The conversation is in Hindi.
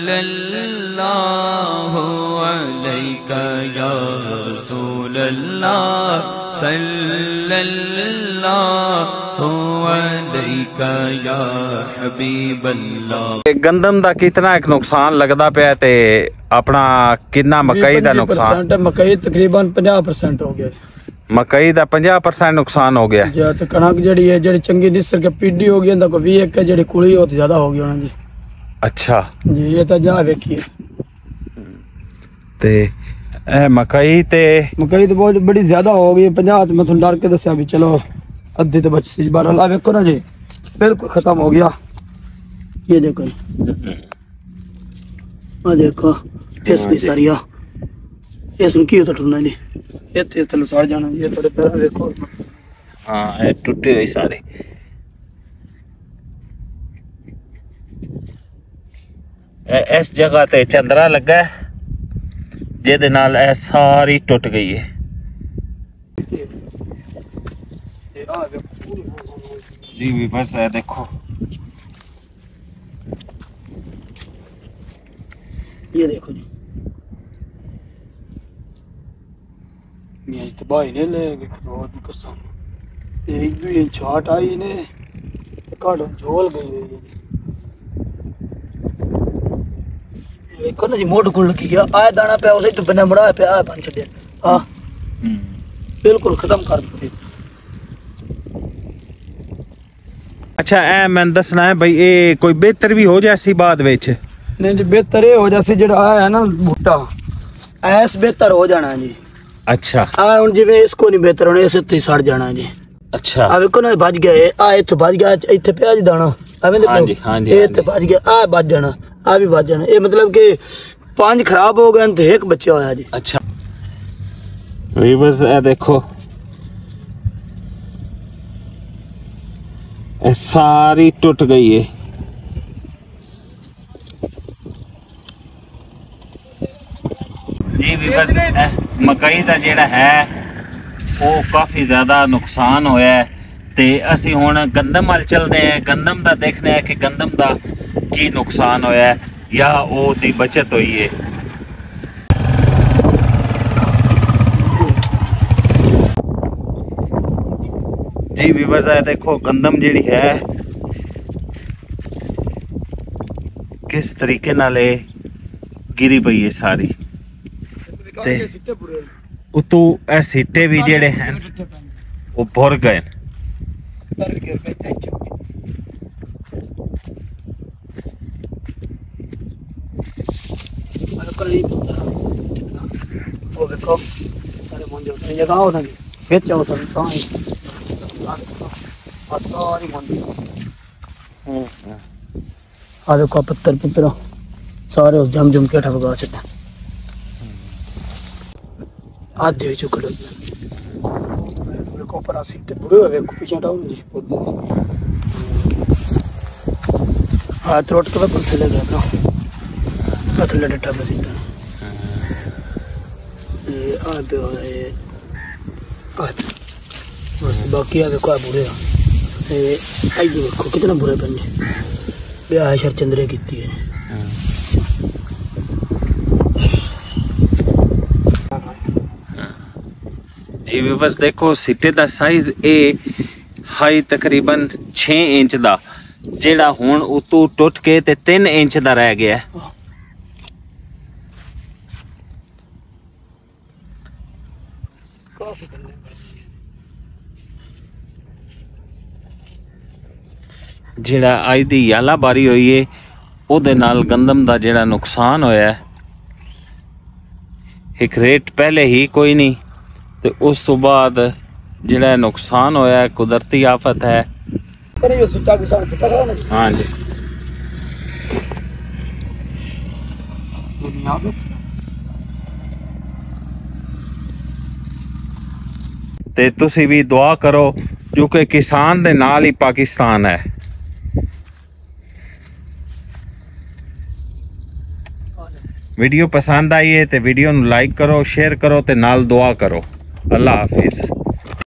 सल्लल्लाहु अलैका या रसूल अल्लाह सल्लल्लाहु अलैका या हबीब अल्लाह। गंदम दा कितना एक नुकसान लगदा पिया ते अपना कितना मकई दा नुकसान? मकई तकरीबन 50% हो गया। मकई दा 50% नुकसान हो गया जी। ते कणक जड़ी है जड़ी चंगी निसर के पीडी हो गई, को 20 एक जड़ी कुली हो ज्यादा हो गई उन्होंने जी। अच्छा जी, ये तो जा देखिए ते मकई तो बहुत बड़ी ज्यादा हो गई। 50 मैं डर के दसिया भी चलो अद्धी तो बची। बारह वेखो ना जी, बिल्कुल खत्म हो गया। ये देखो देखो इसकी सारिया इसमें की टूटना जी, इतने थले सड़ जाना जी। थोड़े पैर देखो, हाँ ये टूटे हुए सारे। इस जगह ते चंद्रा लगा है जिहदे नाल ए सारी टुट गई है। जी भी बस है देखो, ये देखो जी, मैं तबाही ने ले गए बहुत कसम। एक दो छाट आई ने काटो झोल गई है। देखो ना जी, मोड़ खुल लगी है। आया दाना पे उसे तो बिना मड़ा पे आया पांच छड़े। हां बिल्कुल खत्म कर दिते। अच्छा ए मैं दसना है भाई, ये कोई बेहतर भी हो जासी बाद विच? नहीं जी, बेहतर ये हो जासी जेड़ा आया है ना बूटा ऐस बेहतर हो जाना जी। अच्छा आ हुन जिवें इसको नहीं बेहतर होने, इस ते सड़ जाना जी। अच्छा आ देखो ना भज गया, आ इथे भज गया, इथे पे आज दाना आवें देखो। हां जी हां जी, ये इथे भज गया, आ भज जाना, आ भी भज जाना। ये मतलब कि 5 खराब हो गए तो एक बच्चा होया जी। अच्छा वीवर्स ए देखो, ए सारी टूट गई है। जी वीवर्स मकई दा जेड़ा है वो काफ़ी ज़्यादा नुकसान होया है ते असी हुण गंदम वाल चलते हैं। गंदम दा देखने हैं कि गंदम दा की नुकसान होया है या वो दी बचत हुई है। जी वीवर्स देखो गंदम जेड़ी है किस तरीके नाल गिरी पई है सारी, ते उतू ए सीटे भी जेड़े हैं वो भुर गए। वो देखो सारे मंजो अपनी जगह हो ना जी, बेच आओ सब सारी मंजो। आ देखो पत्थर पुत्र सारे उस जम जम के ठगा सकते। आधे भी चुक लो देखो ऊपर सीटे बुरे हो गए, पीछे डाउन जी। हाथ रोट के बिल्कुल थले गया ना, थले डटा पे सीटा। ये आ पे हो रहा है बस। बाकी आ देखो बुरे ये आई देखो कितना बुरे बने ब्याह शरचंद्रे की है। जी बस देखो सीटे दा साइज ए हाई तकरीबन 6 इंच दा, जेड़ा हुण उतू टुट के ते 3 इंच दा रह गया है। जेड़ा अज दी याला बारी हुई है ओदे नाल गंदम दा जेड़ा नुकसान होया है, एक रेट पहले ही कोई नहीं ते उस तो बाद जेड़ा नुकसान होया है कुदरती आफत है। हाँ जी ते तुसी भी दुआ करो क्योंकि किसान दे नाल ही पाकिस्तान है। वीडियो पसंद आई है तो वीडियो नू लाइक करो, शेयर करो ते नाल दुआ करो। अल्लाह हाफिज।